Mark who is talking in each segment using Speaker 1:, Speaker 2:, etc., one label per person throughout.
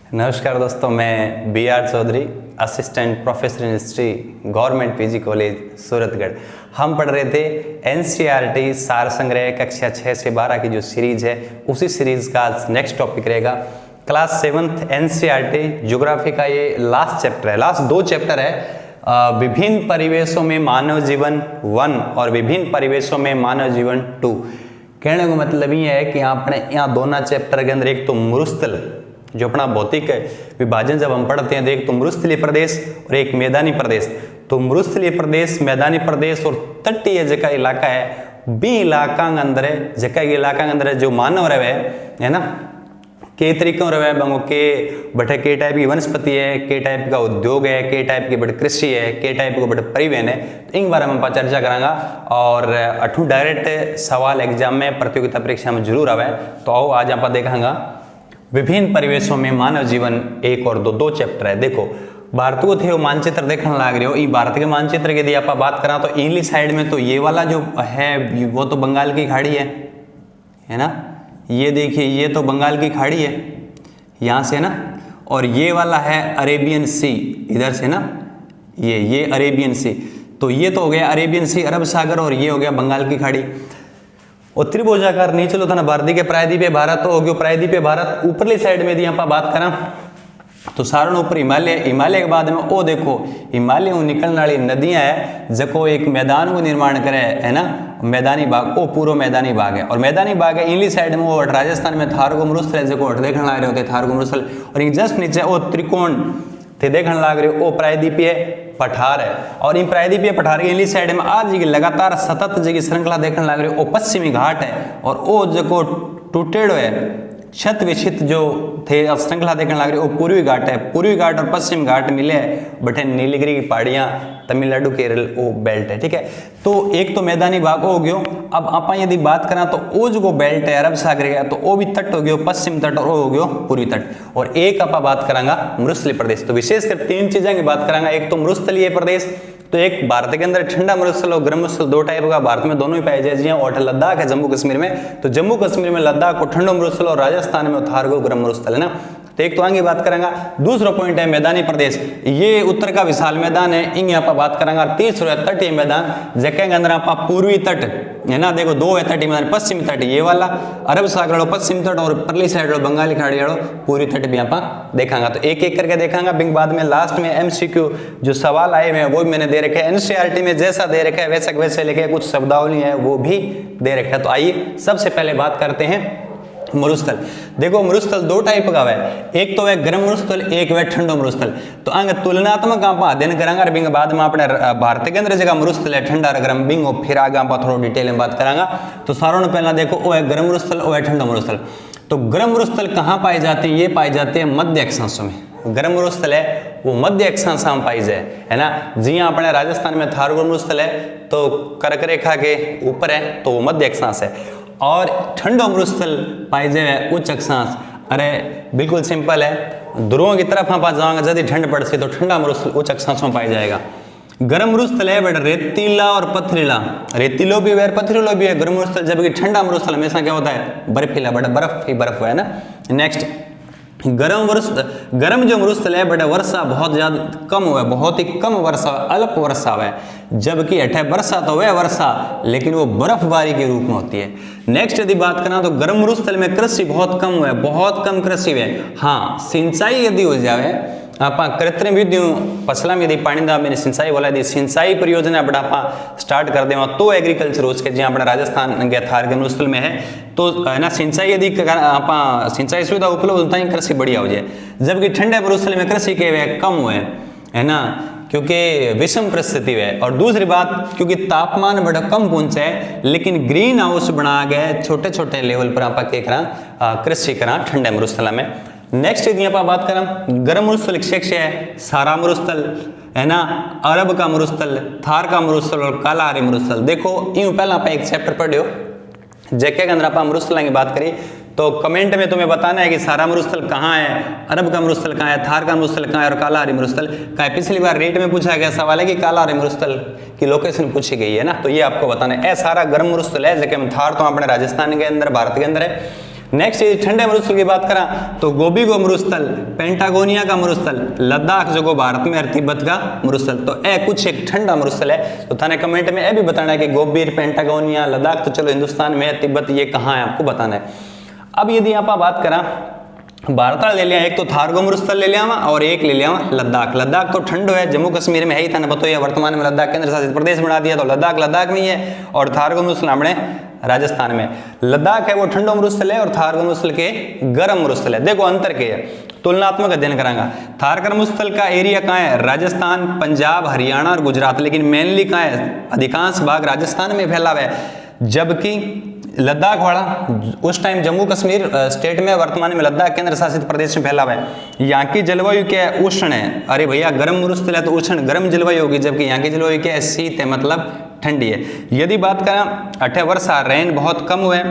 Speaker 1: नमस्कार दोस्तों, मैं B R. Chaudhary, assistant professor in history, government PG college Suratgarh. हम पढ़ रहे थे एनसीईआरटी सार संग्रह कक्षा 6 से 12 की जो सीरीज है, उसी सीरीज का आज नेक्स्ट टॉपिक रहेगा क्लास 7th एनसीईआरटी ज्योग्राफी का ये लास्ट चैप्टर है। लास्ट 2 चैप्टर है, विभिन्न परिवेशों में मानव जीवन 1 और विभिन्न परिवेशों में मानव जीवन 2। कहने का मतलब ये है कि आपने यहाँ दोनों चैप्टर के अंदर एक तो मरुस्थल जो अपना भौतिक विभाजन जब हम पढ़ते हैं तो एक तो मरुस्थलीय प्रदेश और एक मैदानी प्रदेश। तो मरुस्थलीय प्रदेश, मैदानी प्रदेश और तटीय जगह इलाका है, बी इलाका अंदर है जगह इलाका अंदर जो मानव रहे है ना, के तरीकों रहे बंगो के बटे के टाइप की वनस्पति है, के टाइप का उद्योग है, के टाइप की बड़े कृषि है, के टाइप का बड़े परिवहन है। तो इन बारे में हम चर्चा करांगा और अठू डायरेक्ट सवाल एग्जाम में प्रतियोगिता परीक्षा में जरूर आवे। तो आओ आज आप देखांगा विभिन्न परिवेशों में मानव जीवन 1 और 2 चैप्टर है। देखो भारत को थे वो मानचित्र देखने लग रहे हो। ये भारत के मानचित्र की यदि आप बात करा तो इंग्लिश साइड में तो ये वाला जो है वो तो बंगाल की खाड़ी है ना। ये देखिए ये तो बंगाल की खाड़ी है यहाँ से ना, और ये वाला है अरेबियन सी इधर से ना, ये अरेबियन सी। तो ये तो हो गया अरेबियन सी अरब सागर और ये हो गया बंगाल की खाड़ी। और त्रिभुजाकार नीचे लो था ना भारत के प्रायद्वीपीय भारत तो हो गयो प्रायद्वीपीय भारत। ऊपरली साइड में यदि आप बात करा तो सारण ऊपर हिमालय, हिमालय के बाद में ओ देखो हिमालय निकलने वाली नदियां है जको एक मैदान को निर्माण करे है ना, मैदानी भाग ओ पूरा मैदानी भाग है। और मैदानी भाग है इंग्लिश साइड में वो राजस्थान में थारगो मरुस्थल है जको देखने लग रहे होते थारगो मरुस्थल, और जस्ट नीचे ओ त्रिकोण थे देखने लग रहे हो ओ प्रायद्वीपीय पठार है। और इन प्रायद्वीपीय पठार के इंग्लिश साइड में आज की लगातार सतत जगह श्रृंखला देखने लग रही है ओ पश्चिमी घाट है, और ओ जो टूटेड़ो है क्षत विक्षित जो थे श्रृंखला देखने लग रही है वो पूर्वी घाट है। पूर्वी घाट और पश्चिम घाट मिले बटे नीलगिरी की पहाड़ियां, तमिलनाडु केरल वो बेल्ट है। ठीक है, तो एक तो मैदानी भाग हो गयो। अब आप यदि बात करा तो वो जो बेल्ट है अरब सागर का तो वो भी तट हो गयो पश्चिम तट और वो हो गयो पूर्वी तट। और एक आप बात करांगा मरुस्थलीय प्रदेश। तो विशेषकर 3 चीजें की बात करांगा। एक तो मरुस्थलीय प्रदेश, तो एक भारत के अंदर ठंडा मरुस्थल और गर्म मरुस्थल 2 टाइप का भारत में दोनों ही पाए जाए। जी और लद्दाख है जम्मू कश्मीर में, तो जम्मू कश्मीर में लद्दाख को ठंडो मरुस्थल और राजस्थान में थारगो गर्म मरुस्थल है ना। तो एक तो आगे बात करेंगे। दूसरा पॉइंट है मैदानी प्रदेश, ये उत्तर का विशाल मैदान है, इन आप बात करेंगे। तीसरा तटीय मैदान जगह के अंदर आप पूर्वी तट है ना, देखो 2 है तटीय मैदान, पश्चिमी तट ये वाला अरब सागर वाला पश्चिम तट और परली साइड वाला बंगाली खाड़ी वाला पूर्वी तट भी आप देखांगा। तो एक एक करके देखांगा। बिंग बाद में लास्ट में एमसीक्यू जो सवाल आए हुए हैं वो भी मैंने दे रखे हैं। एनसीईआरटी में जैसा दे रखा है वैसा वैसे लिखे, कुछ शब्दावली है वो भी दे रखा है। तो आइए सबसे पहले बात करते हैं मरुस्थल। देखो मरुस्थल 2 टाइप का है, एक तो है गर्म मरुस्थल, एक है ठंडो मरुस्थल। तो अंग तुलनात्मक आप अध्ययन करांगा और बिंग बाद में अपने भारत के अंदर जगह मरुस्थल है ठंडा और गर्म, बिंग फिर आगे आप थोड़ा डिटेल में बात करांगा। तो सारों ने पहला देखो वो है गर्म मरुस्थल, वो है ठंडो मरुस्थल। तो गर्म मरुस्थल कहाँ पाए जाते हैं? ये पाए जाते हैं मध्य अक्षांशों में। गर्म मरुस्थल है वो मध्य अक्षांश में पाई जाए है ना। जी अपने राजस्थान में थारगो मरुस्थल है तो कर्क रेखा के ऊपर है तो वो मध्य अक्षांश है। और ठंडो मरुस्थल पाई जाए उच्च अक्षांश। अरे बिल्कुल सिंपल है, ध्रुवों की तरफ आप जाओगे यदि ठंड पड़ती तो ठंडा मरुस्थल उच्च अक्षांश में पाई जाएगा। गर्म मरुस्थल है बट रेतीला और पथरीला, रेतीलो भी है पथरीलो भी है गर्म मरुस्थल, जबकि ठंडा मरुस्थल हमेशा क्या होता है बर्फीला, बट बर्फ ही बर्फ है ना। नेक्स्ट गर्म जो मरुस्थल है बट वर्षा बहुत ज्यादा कम हुआ, बहुत ही कम वर्षा, अल्प वर्षा है, जबकि अठे वर्षा तो वह वर्षा लेकिन वो बर्फबारी के रूप में होती है। नेक्स्ट यदि बात करना तो गर्म मरुस्थल में कृषि बहुत कम हुआ, बहुत कम कृषि है। हाँ सिंचाई यदि हो जाए आप कृत्रिम विधियों फसलों में यदि पानी दा मैंने सिंचाई वाला यदि सिंचाई परियोजना बड़ा आप स्टार्ट कर दें तो एग्रीकल्चर उसके जी अपना राजस्थान के थारगो मरुस्थल में है तो है ना सिंचाई यदि आप सिंचाई सुविधा उपलब्ध होता है कृषि बढ़िया हो जाए। जबकि ठंडे मरुस्थल में कृषि के वे कम हुए है ना, क्योंकि विषम परिस्थिति है। और दूसरी बात क्योंकि तापमान बड़ा कम पहुंचे है लेकिन ग्रीन हाउस बना गए छोटे छोटे लेवल पर आप कृषि करा ठंडे मरुस्थल में। नेक्स्ट यदि आप बात करें गर्म मरुस्थल क्षेत्र है सारा मरुस्थल है ना, अरब का मरुस्थल, थार का मरुस्थल और कालाहारी मरुस्थल। देखो यूं पहला आप एक चैप्टर पढ़ियो जैके के अंदर आप मरुस्थल की बात करी तो कमेंट में तुम्हें बताना है कि सारा मरुस्थल कहाँ है, अरब का मरुस्थल कहाँ है, थार का मरुस्थल कहाँ है और कालाहारी मरुस्थल कहाँ है। पिछली बार रेट में पूछा गया सवाल है कि कालाहारी मरुस्थल की लोकेशन पूछी गई है ना, तो ये आपको बताना है। सारा गर्म मरुस्थल है जैसे थार तो अपने राजस्थान के अंदर भारत के अंदर है, नेक्स्ट यदि ठंडे मरुस्थल की बात करा तो गोबी को मरुस्थल, पेंटागोनिया का मरुस्थल, लद्दाख जो भारत में और तिब्बत का मरुस्थल। तो ए कुछ एक ठंडा मरुस्थल है। तो थाने कमेंट में ये भी बताना है कि गोबी, पेंटागोनिया, लद्दाख तो चलो हिंदुस्तान में है, तिब्बत ये कहाँ है आपको बताना है। अब यदि आप बात करा भारत ले लिया, एक तो थार को मरुस्थल ले लिया और एक ले लिया लद्दाख। लद्दाख तो ठंडो है, जम्मू कश्मीर में है ही था ना, बताइए वर्तमान में लद्दाख केंद्र शासित प्रदेश बना दिया, तो लद्दाख में ही है और थार को मरुस्थल हमने राजस्थान में। लद्दाख है वो ठंडो मरुस्थल है और थार का मरुस्थल के गर्म मरुस्थल है। देखो अंतर क्या है, तुलनात्मक अध्ययन करांगा। थार का मरुस्थल का एरिया कहाँ है, राजस्थान, पंजाब, हरियाणा और गुजरात, लेकिन मेनली कहाँ है, अधिकांश भाग राजस्थान में फैला हुआ है, जबकि लद्दाख वाला उस टाइम जम्मू कश्मीर स्टेट में, वर्तमान में लद्दाख केंद्र शासित प्रदेश में फैला हुआ है। यहाँ की जलवायु क्या है, उष्ण है। अरे भैया गर्म मरुस्थल है तो उष्ण गर्म जलवायु होगी, जबकि यहाँ की जलवायु क्या है, शीत है, मतलब ठंडी है। यदि बात करें अठे वर्षा रेन बहुत कम हुए,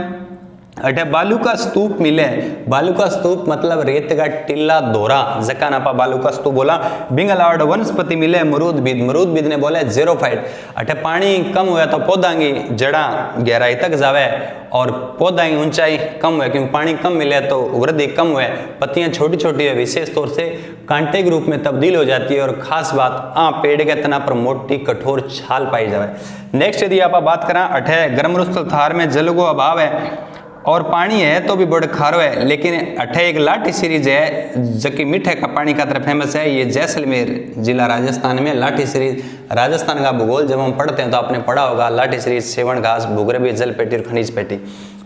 Speaker 1: अठे बालू का स्तूप मिले। बालू का स्तूप मतलब रेत का टिल्ला दोरा, जका नापा बालू का स्तूप बोला। बिंगलावड वनस्पति मिले, मरूदबीद ने बोले जेरोफाइट। अठे पानी कम हुआ तो पौधा की जड़ा गहराई तक जावे और पौधा की ऊंचाई कम हुए, क्योंकि पानी कम मिले तो वृद्धि कम हुए, पत्तियां छोटी छोटी है, विशेष तौर से कांटे के रूप में तब्दील हो जाती है, और खास बात पेड़ के तना पर मोटी कठोर छाल पाई जावे। नेक्स्ट यदि आप बात करें अठे गर्म मरुस्थल थार में जल को अभाव है और पानी है तो भी बड़ खारो है, लेकिन अठे एक लाठी सीरीज है जबकि मीठे का पानी का तरफ फेमस है। ये जैसलमेर जिला राजस्थान में लाठी सीरीज। राजस्थान का भूगोल जब हम पढ़ते हैं तो आपने पढ़ा होगा लाठी सीरीज, सेवन घास, भूगर्भीय जल पेटी और खनिज पेटी।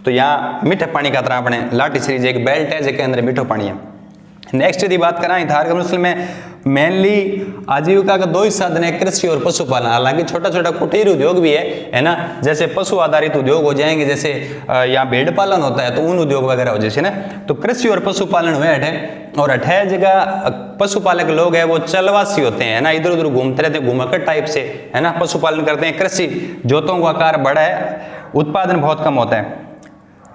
Speaker 1: तो यहाँ मीठे पानी का तरह अपने लाठी सीरीज एक बेल्ट है जिसके अंदर मीठो पानी है। नेक्स्ट यदि बात करें थार का मरुस्थल में मेनली आजीविका का दो ही साधन है, कृषि और पशुपालन। हालांकि छोटा छोटा कुटीर उद्योग भी है ना, जैसे पशु आधारित उद्योग हो जाएंगे, जैसे यहाँ भेड़ पालन होता है तो उन उद्योग वगैरह हो जैसे ना, तो कृषि और पशुपालन हुए अठे। और अठे जगह पशुपालक लोग है वो चलवासी होते हैं ना, इधर उधर घूमते रहते हैं, घुमक्कड़ टाइप से है ना, पशुपालन करते हैं। कृषि जोतों का आकार बड़ा है, उत्पादन बहुत कम होता है।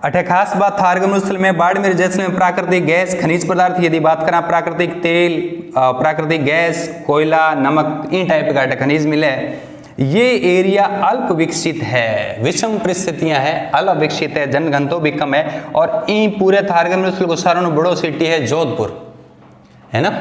Speaker 1: अठे खास बात थार के मरुस्थल में बाड़मेर जैसलमेर प्राकृतिक गैस, खनिज पदार्थ यदि बात करें, प्राकृतिक तेल, प्राकृतिक गैस, कोयला, नमक, इन टाइप का खनिज मिले। ये एरिया अल्प विकसित है, विषम परिस्थितियां है, अल्प विकसित है, जनघनत्व भी कम है। और ई पूरे थार के मरुस्थल को सारों बड़ो सिटी है जोधपुर, है ना।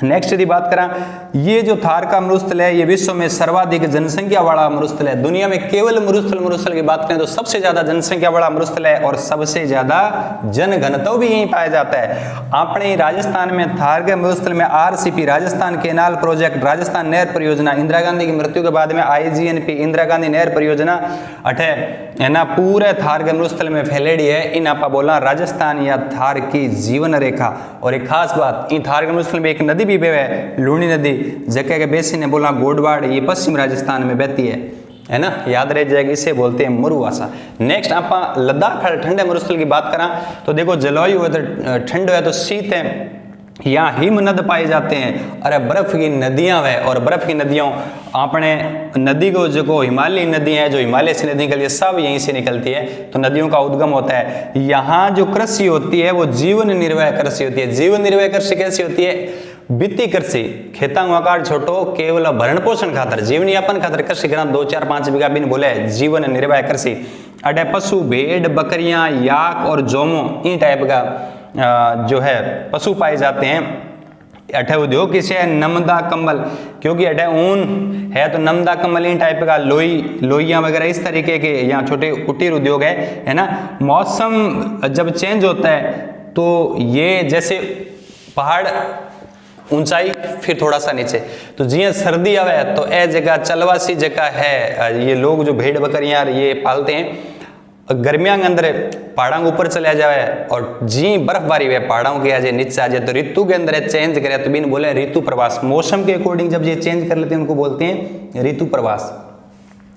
Speaker 1: नेक्स्ट यदि बात करें, ये जो थार का मरुस्थल है ये विश्व में सर्वाधिक जनसंख्या वाला मरुस्थल है। दुनिया में केवल मरुस्थल की बात करें तो सबसे ज्यादा जनसंख्या वाला मरुस्थल है और सबसे ज्यादा जनघनत्व भी यहीं पाया जाता है। अपने राजस्थान में थार के मरुस्थल में RCP, Rajasthan canal project, Rajasthan नहर परियोजना, इंदिरा गांधी की मृत्यु के बाद में आईजीएनपी, इंदिरा गांधी नहर परियोजना अठे है ना, पूरे थार के मरुस्थल में फैलेडी है। इन आपा बोला राजस्थान या थार की जीवन रेखा। और एक खास बात, इन थार के मरुस्थल में एक नदी भी है, लूणी नदी, जगह के बेसिन ने बोला गोडवाड़, ये पश्चिम राजस्थान में बहती है ना, याद रह जाएगी, इसे बोलते हैं मुरुआसा। नेक्स्ट आप लद्दाख ठंडे मरुस्थल की बात करा तो देखो जलवायु है तो ठंड है तो शीत है, यहाँ हिमनद पाए जाते हैं। अरे बर्फ की नदियां है, और बर्फ की नदियों अपने नदी को जो हिमालयी नदी है, जो हिमालय से नदी निकलती है, सब यहीं से निकलती है, तो नदियों का उद्गम होता है। यहाँ जो कृषि होती है वो जीवन निर्वाह कृषि होती है। जीवन निर्वाह कृषि कैसी होती है, वित्तीय कृषि, खेता आकार छोटो, केवल भरण पोषण खातर, जीवन यापन खातर कृषि करना, 2-4-5 बीघा बिन बोले जीवन निर्वाह कृषि। अडे पशु, भेड़, बकरियां, याक और जोमो, इन टाइप का जो है पशु पाए जाते हैं। अठे उद्योग किसे है, नमदा कम्बल, क्योंकि अठे ऊन है तो नमदा कम्बल, इन टाइप का लोइयां वगैरह इस तरीके के यहाँ छोटे कुटीर उद्योग है ना। मौसम जब चेंज होता है तो ये जैसे पहाड़ ऊंचाई फिर थोड़ा सा नीचे, तो जिया सर्दी आवे तो ए जगह चलवासी जगह है, ये लोग जो भेड़ बकरियां ये पालते हैं। गर्मियों के अंदर पहाड़ों के ऊपर चले जाए और जी बर्फबारी हुए पहाड़ों के आ जाए नीचे आ जाए, तो ऋतु के अंदर चेंज करे तो बिन बोले ऋतु प्रवास, मौसम के अकॉर्डिंग जब ये चेंज कर लेते हैं उनको बोलते हैं ऋतु प्रवास।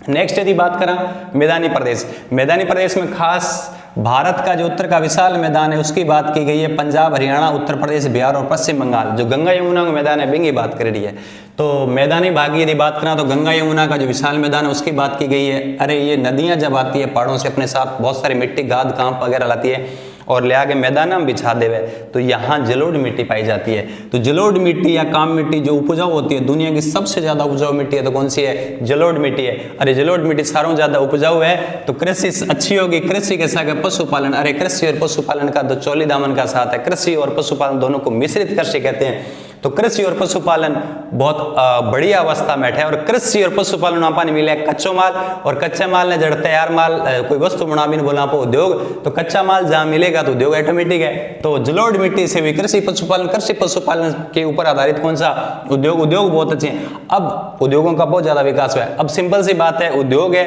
Speaker 1: नेक्स्ट यदि बात करें मैदानी प्रदेश, मैदानी प्रदेश में खास भारत का जो उत्तर का विशाल मैदान है उसकी बात की गई है। पंजाब, हरियाणा, उत्तर प्रदेश, बिहार और पश्चिम बंगाल, जो गंगा यमुना का मैदान है बिंगी बात कर रही है। तो मैदानी भाग यदि बात करें तो गंगा यमुना का जो विशाल मैदान है उसकी बात की गई है। अरे ये नदियां जब आती है पहाड़ों से अपने साथ बहुत सारी मिट्टी, गाद, कांप वगैरह लाती है, और ले आके मैदान में बिछा देवे तो यहाँ जलोढ़ मिट्टी पाई जाती है। तो जलोढ़ मिट्टी या काम मिट्टी जो उपजाऊ होती है, दुनिया की सबसे ज्यादा उपजाऊ मिट्टी है तो कौन सी है? जलोढ़ मिट्टी है। अरे जलोढ़ मिट्टी सारों ज्यादा उपजाऊ है तो कृषि अच्छी होगी। कृषि के साथ पशुपालन, अरे कृषि और पशुपालन का तो चौली दामन का साथ है। कृषि और पशुपालन दोनों को मिश्रित कृषि कहते हैं। तो कृषि और पशुपालन बहुत बढ़िया अवस्था में है। और कृषि और पशुपालन आपने मिले कच्चो माल, और कच्चे माल ने जड़ तैयार माल कोई वस्तु बना भी बोला आप उद्योग, तो कच्चा माल जहां मिलेगा तो उद्योग ऑटोमेटिक है। तो जलोढ़ मिट्टी से भी कृषि पशुपालन के ऊपर आधारित कौन सा? उद्योग बहुत अच्छे हैं। अब उद्योगों का बहुत ज्यादा विकास हुआ है। अब सिंपल सी बात है, उद्योग है,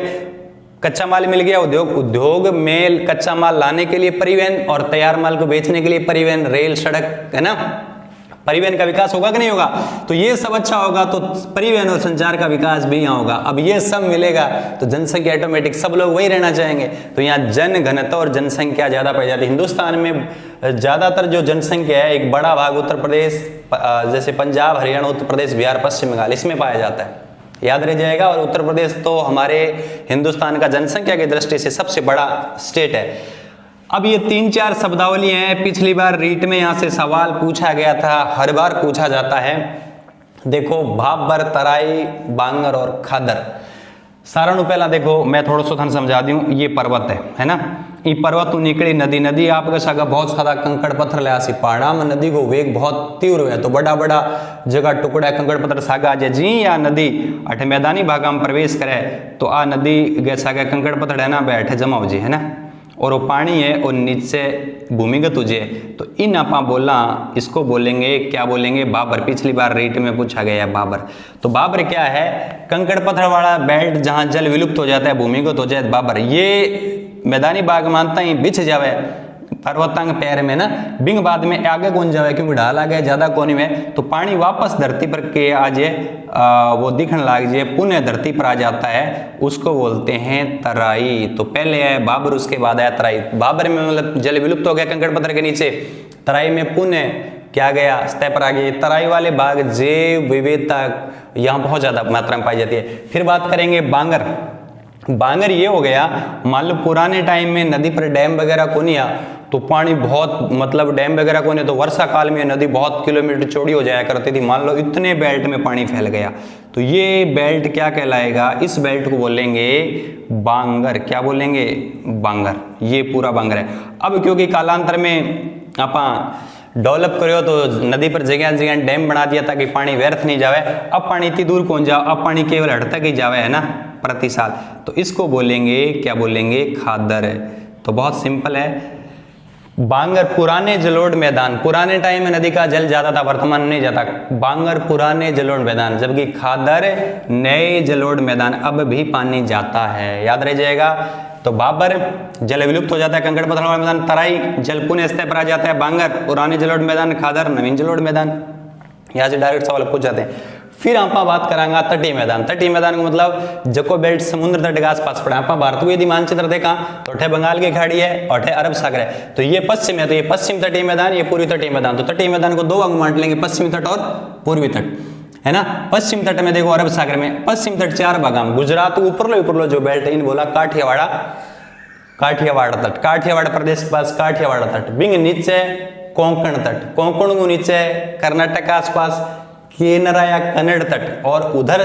Speaker 1: कच्चा माल मिल गया, उद्योग में कच्चा माल लाने के लिए परिवहन और तैयार माल को बेचने के लिए परिवहन, रेल, सड़क, है ना, परिवहन का विकास होगा कि नहीं होगा? तो ये सब अच्छा होगा तो परिवहन और संचार का विकास भी यहाँ होगा। अब ये सब मिलेगा तो जनसंख्या ऑटोमेटिक, सब लोग वही रहना चाहेंगे। तो यहाँ जन घनत्व और जनसंख्या ज्यादा पाई जाती है। हिंदुस्तान में ज्यादातर जो जनसंख्या है, एक बड़ा भाग उत्तर प्रदेश, जैसे पंजाब, हरियाणा, उत्तर प्रदेश, बिहार, पश्चिम बंगाल, इसमें पाया जाता है, याद रह जाएगा। और उत्तर प्रदेश तो हमारे हिंदुस्तान का जनसंख्या की दृष्टि से सबसे बड़ा स्टेट है। अब ये 3-4 शब्दावली हैं। पिछली बार रीट में यहाँ से सवाल पूछा गया था, हर बार पूछा जाता है। देखो, भाबर, तराई, बांगर और खादर। सारण पहला देखो मैं थोड़ा सा थाने समझा दूं। ये पर्वत है ना, ये पर्वत तो निकली नदी आपके सागा बहुत सारा कंकड़ पत्थर ले आसी पहाड़ा में। नदी को वेग बहुत तीव्र है तो बड़ा बड़ा जगह टुकड़ा कंकड़ पत्थर सागा जी या नदी अठे मैदानी भाग में प्रवेश करे तो आ नदी गए सागा कंकड़ पत्थर है ना बैठे जमा हो जी, है ना, और वो पानी है और नीचे भूमिगत उजे। तो इन आपा बोला, इसको बोलेंगे क्या बोलेंगे? बाबर। पिछली बार रेट में पूछा गया है बाबर। तो बाबर क्या है? कंकड़ पत्थर वाला बेल्ट जहां जल विलुप्त हो जाता है, भूमिगत हो जाए, बाबर। ये मैदानी बाग मानता ही बिछ जावे पर्वतांग पैर में ना, बिंग बाद में आगे कौन जावे क्योंकि ढाल आ गया ज्यादा कोनी में, तो पानी वापस धरती पर के आज वो दिखने लग जाए, पुनः धरती पर आ जाता है, उसको बोलते हैं तराई। तो पहले है बाबर, उसके बाद आया तराई। बाबर में मतलब जल विलुप्त हो गया कंकड़ पत्थर के नीचे, तराई में पुनः क्या गया, सतह पर आ गई। तराई वाले बाग जैव विविधता यहाँ बहुत ज्यादा मात्रा में पाई जाती है। फिर बात करेंगे बांगर। बांगर ये हो गया, मान लो पुराने टाइम में नदी पर डैम वगैरह को नहीं आ तो पानी बहुत, मतलब डैम वगैरह को नहीं, तो वर्षा काल में नदी बहुत किलोमीटर चौड़ी हो जाया करती थी। मान लो इतने बेल्ट में पानी फैल गया तो ये बेल्ट क्या कहलाएगा? इस बेल्ट को बोलेंगे बांगर। क्या बोलेंगे? बांगर। ये पूरा बांगर है। अब क्योंकि कालांतर में आपा डेवलप करो तो नदी पर जगह जगह डैम बना दिया ताकि पानी व्यर्थ नहीं जावे। अब पानी इतनी दूर कौन जाओ, अब पानी केवल हट तक ही जावे, है ना, प्रति साल। तो इसको बोलेंगे क्या बोलेंगे? खादर। तो बहुत सिंपल है। बांगर पुराने जलोढ़ मैदान, पुराने टाइम में नदी का जल ज्यादा था, वर्तमान नहीं जाता। बांगर पुराने जलोढ़ मैदान, जबकि खादर नए जलोढ़ मैदान, अब भी पानी जाता है, याद रह जाएगा। तो बाबर जल विलुप्त हो जाता है, कंकड़ पत्थर वाला मैदान। तराई जल पुनः स्तर पर आ जाता है। बांगर पुराने जलोढ़ मैदान, खादर नवीन जलोढ़ मैदान। यहाँ से डायरेक्ट सवाल पूछ जाते हैं। फिर आप बात करांगा तटीय मैदान। तटीय मैदान का मतलब जको बेल्ट समुद्र तट के आसपास पड़ा। आप भारत को यदि मानचित्र देखा तो अठे बंगाल की खाड़ी है और अठे अरब सागर है, तो ये पश्चिम है, तो ये पश्चिम तटीय मैदान, ये पूर्वी तटीय मैदान। तो तटीय मैदान को दो भाग में बांट लेंगे, पश्चिमी तट और पूर्वी तट, है ना। पश्चिम तट में देखो अरब सागर में, पश्चिम तट 4 भाग में, गुजरात ऊपरलो जो बेल्ट इन बोला काठियावाड़ा तट, काठियावाड़ प्रदेश के पास काठियावाड़ा तट। बिंग नीचे कोंकण तट, कोंकण को नीचे कर्नाटक आसपास केनरा या कन्नड़ तट, और उधर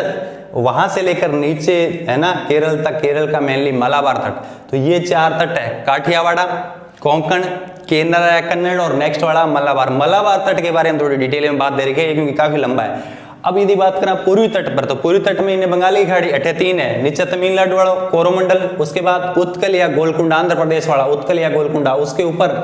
Speaker 1: वहां से लेकर नीचे, है ना, केरल तक, केरल का मेनली मलाबार तट। तो ये 4 तट है, काठियावाड़ा, कोंकण, केनरा या कन्नड़ और नेक्स्ट वाला मलाबार। मलाबार तट के बारे में थोड़ी डिटेल में बात दे रखी है क्योंकि काफी लंबा है। अब यदि बात करें पूर्वी तट पर, तो पूर्वी तट में इन्हें बंगाली खाड़ी अठे 3 है, नीचे तमिलनाडु वाला कोरोमंडल, उसके बाद उत्कल या गोलकुंडा आंध्र प्रदेश वाला उत्कल या गोलकुंडा, उसके ऊपर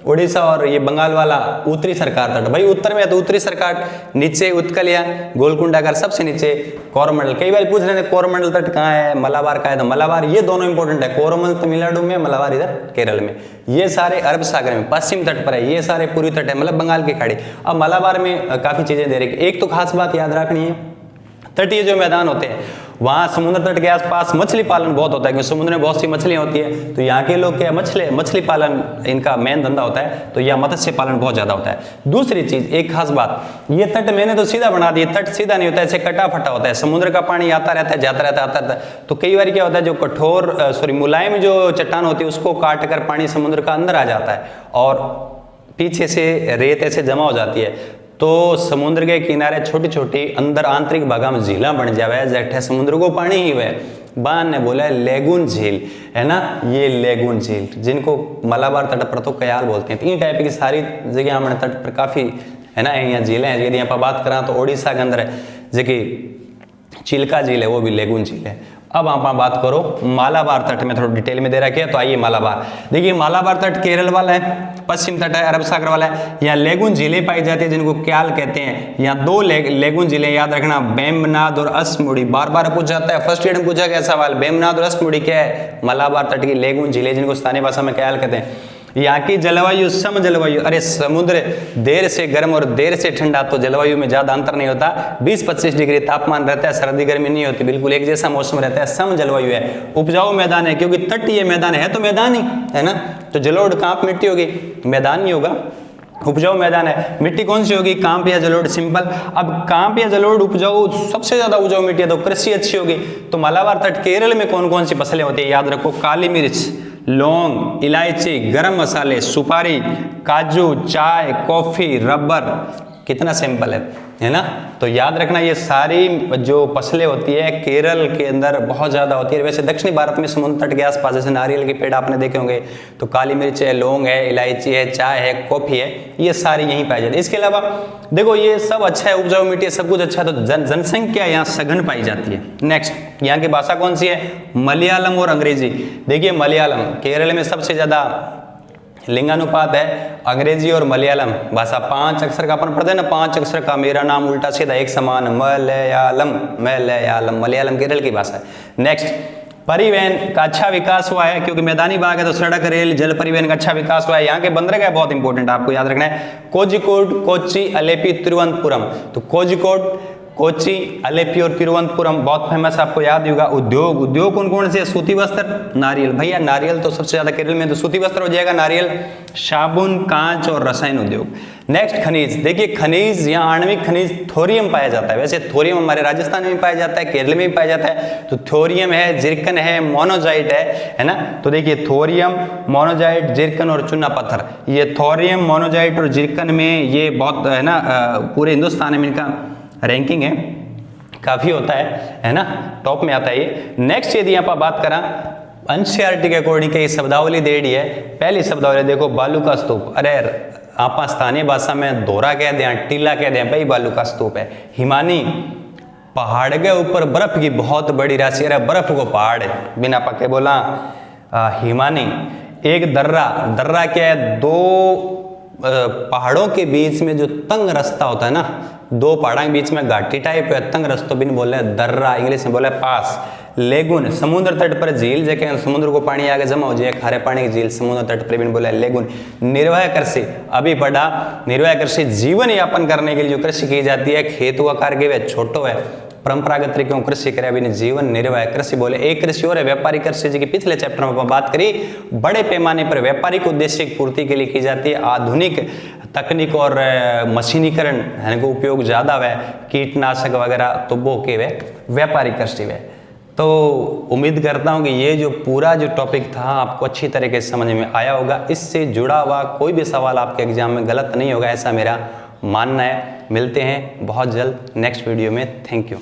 Speaker 1: उड़ीसा और ये बंगाल वाला उत्तरी सरकार तट। भाई उत्तर में है तो उत्तरी सरकार, नीचे उत्कल या गोलकुंडा का सबसे नीचे कोरोमंडल। कई बार पूछ रहे हैं कोरोमंडल तट कहाँ है, मलाबार कहाँ है, तो मलाबार ये दोनों इंपॉर्टेंट है, कोरोमंडल तमिलनाडु में, मलाबार इधर केरल में। ये सारे अरब सागर में पश्चिम तट पर है, ये सारे पूर्वी तट है, मतलब बंगाल की खाड़ी। अब मलाबार में काफी चीजें दे रही है। एक तो खास बात याद रखनी है, तटीय जो मैदान होते हैं वहाँ समुद्र तट के आसपास मछली पालन बहुत होता है, क्योंकि समुद्र में बहुत सी मछलियाँ होती है, तो यहाँ के लोग क्या मछली पालन इनका मेन धंधा होता है, तो यह मत्स्य पालन बहुत ज़्यादा होता है। दूसरी चीज़, एक खास बात, ये तट मैंने तो सीधा बना दिया, तट सीधा नहीं होता है, ऐसे कटा फटा होता है, समुद्र का पानी आता रहता है, जाता रहता है, आता रहता है। तो कई बार क्या होता है, जो मुलायम जो चट्टान होती है उसको काट कर पानी समुद्र का अंदर आ जाता है और पीछे से रेत ऐसे जमा हो जाती है, तो समुद्र के किनारे छोटी छोटी अंदर आंतरिक भागा में झीला बन जावे, जैठे समुद्र को पानी ही वह बान ने बोला लेगुन झील है ना, ये लेगुन झील जिनको मलाबार तट पर तो कयाल बोलते हैं। तीन टाइप की सारी जगह हमारे तट पर काफ़ी है ना यहाँ झीलें हैं। यदि यहाँ पर बात करें तो ओडिशा के अंदर है जबकि चिल्का झील है, वो भी लेगुन झील है। अब आप बात करो मालाबार तट में, थोड़ा डिटेल में दे रखा है, तो आइए मालाबार देखिए। मालाबार तट केरल वाला है, पश्चिम तट है अरब सागर वाला है। यहाँ लेगुन झीलें पाई जाती है जिनको क्याल कहते हैं। यहाँ दो लेगुन झीलें याद रखना, बेमनाद और असमुड़ी। बार बार पूछ जाता है, फर्स्ट ईयर में पूछा गया सवाल, बेमनाद और असमुड़ी क्या है? मालाबार तट की लेगुन झीलें जिनको स्थानीय भाषा में क्याल कहते हैं। यहाँ की जलवायु सम जलवायु, अरे समुद्र देर से गर्म और देर से ठंडा, तो जलवायु में ज्यादा अंतर नहीं होता, 20-25 डिग्री तापमान रहता है, सर्दी गर्मी नहीं होती, बिल्कुल एक जैसा मौसम रहता है, सम जलवायु है। उपजाऊ मैदान है, क्योंकि तटीय मैदान है तो मैदान ही है ना, तो जलोढ़ कांप मिट्टी होगी, मैदान नहीं होगा। उपजाऊ मैदान है, मिट्टी कौन सी होगी? कांप या जलोढ़, सिंपल। अब कांप या जलोढ़ उपजाऊ, सबसे ज्यादा उपजाऊ मिट्टी है तो कृषि अच्छी होगी। तो मालाबार तट केरल में कौन कौन सी फसलें होती है याद रखो, काली मिर्च, लौंग, इलायची, गरम मसाले, सुपारी, काजू, चाय, कॉफी, रबर। कितना सिंपल है ना। तो याद रखना ये सारी जो फसलें होती है केरल के अंदर बहुत ज़्यादा होती है। वैसे दक्षिणी भारत में समुद्र तट के आसपास जैसे नारियल के पेड़ आपने देखे होंगे, तो काली मिर्च है, लौंग है, इलायची है, चाय है, कॉफ़ी है, ये सारी यहीं पाई जाती है। इसके अलावा देखो ये सब अच्छा है, उपजाऊ मिट्टी है, सब कुछ अच्छा है, तो जनसंख्या यहाँ सघन पाई जाती है। नेक्स्ट, यहाँ की भाषा कौन सी है? मलयालम और अंग्रेजी। देखिए मलयालम केरल में सबसे ज़्यादा लिंगानुपात है, अंग्रेजी और मलयालम भाषा 5 अक्षर का अपन पढ़ते हैं ना, 5 अक्षर का मेरा नाम उल्टा सीधा एक समान, मलयालम, मलयालम, मलयालम केरल की भाषा है। नेक्स्ट, परिवहन का अच्छा विकास हुआ है, क्योंकि मैदानी भाग है तो सड़क, रेल, जल परिवहन का अच्छा विकास हुआ है। यहाँ के बंदरगाह बहुत इंपॉर्टेंट आपको याद रखना है, कोझिकोड, कोच्चि, अलेपी, तिरुवनंतपुरम। तो कोझिकोड, कोच्चि, अलेपी और तिरुवनंतपुरम बहुत फेमस, आपको याद होगा। उद्योग कौन कौन से? सूती वस्त्र, नारियल। भैया नारियल तो सबसे ज्यादा केरल में, तो सूती वस्त्र हो जाएगा, नारियल, साबुन, कांच और रसायन उद्योग। नेक्स्ट, खनिज। देखिए खनिज, यहाँ आणविक खनिज थोरियम पाया जाता है। वैसे थोरियम हमारे राजस्थान में पाया जाता है, केरल में भी पाया जाता है। तो थोरियम है, जिरकन है, मोनोजाइट है ना। तो देखिए थोरियम, मोनोजाइट, जिरकन और चूना पत्थर, ये थोरियम, मोनोजाइट और जिरकन में ये बहुत है ना, पूरे हिंदुस्तान में इनका रैंकिंग है, काफी होता है ना, टॉप में आता है ये। नेक्स्ट, यदि यहाँ पर बात करा एनसीईआरटी के अकॉर्डिंग की शब्दावली दे दी है। पहली शब्दावली देखो, बालू का स्तूप। अरे आप स्थानीय भाषा में दोहरा कह दें, टीला कह दें, भाई बालू का स्तूप है। हिमानी, पहाड़ के ऊपर बर्फ की बहुत बड़ी राशि, अरे बर्फ को पहाड़ है, बिना पक्के बोला हिमानी। एक दर्रा, दर्रा क्या है? दो पहाड़ों के बीच में जो तंग रास्ता होता है ना, दो पहाड़ों के बीच में घाटी टाइप है, तंग रास्तों बिन बोले दर्रा, इंग्लिश में बोले पास। लेगुन, समुद्र तट पर झील, जैसे समुद्र को पानी आगे जमा हो जाए, खारे पानी की झील समुद्र तट पर बिन बोले लेगुन। निर्वाह कृषि, अभी पढ़ा, निर्वाह कृषि जीवन यापन करने के लिए जो कृषि की जाती है, खेत हुआ आकार के वे छोटो है, परंपरागत तरीकों कृषि करे अभी जीवन निर्वाह कृषि बोले। एक कृषि और है व्यापारिक कृषि, जी की पिछले चैप्टर में बात करी, बड़े पैमाने पर व्यापारिक उद्देश्य की पूर्ति के लिए की जाती है। आधुनिक तकनीक और मशीनीकरण का उपयोग ज्यादा है, कीटनाशक वगैरह तो वो के वे व्यापारिक कृषि वे। तो उम्मीद करता हूँ कि ये जो पूरा जो टॉपिक था आपको अच्छी तरीके से समझ में आया होगा। इससे जुड़ा हुआ कोई भी सवाल आपके एग्जाम में गलत नहीं होगा, ऐसा मेरा मानना है। मिलते हैं बहुत जल्द नेक्स्ट वीडियो में। Thank you.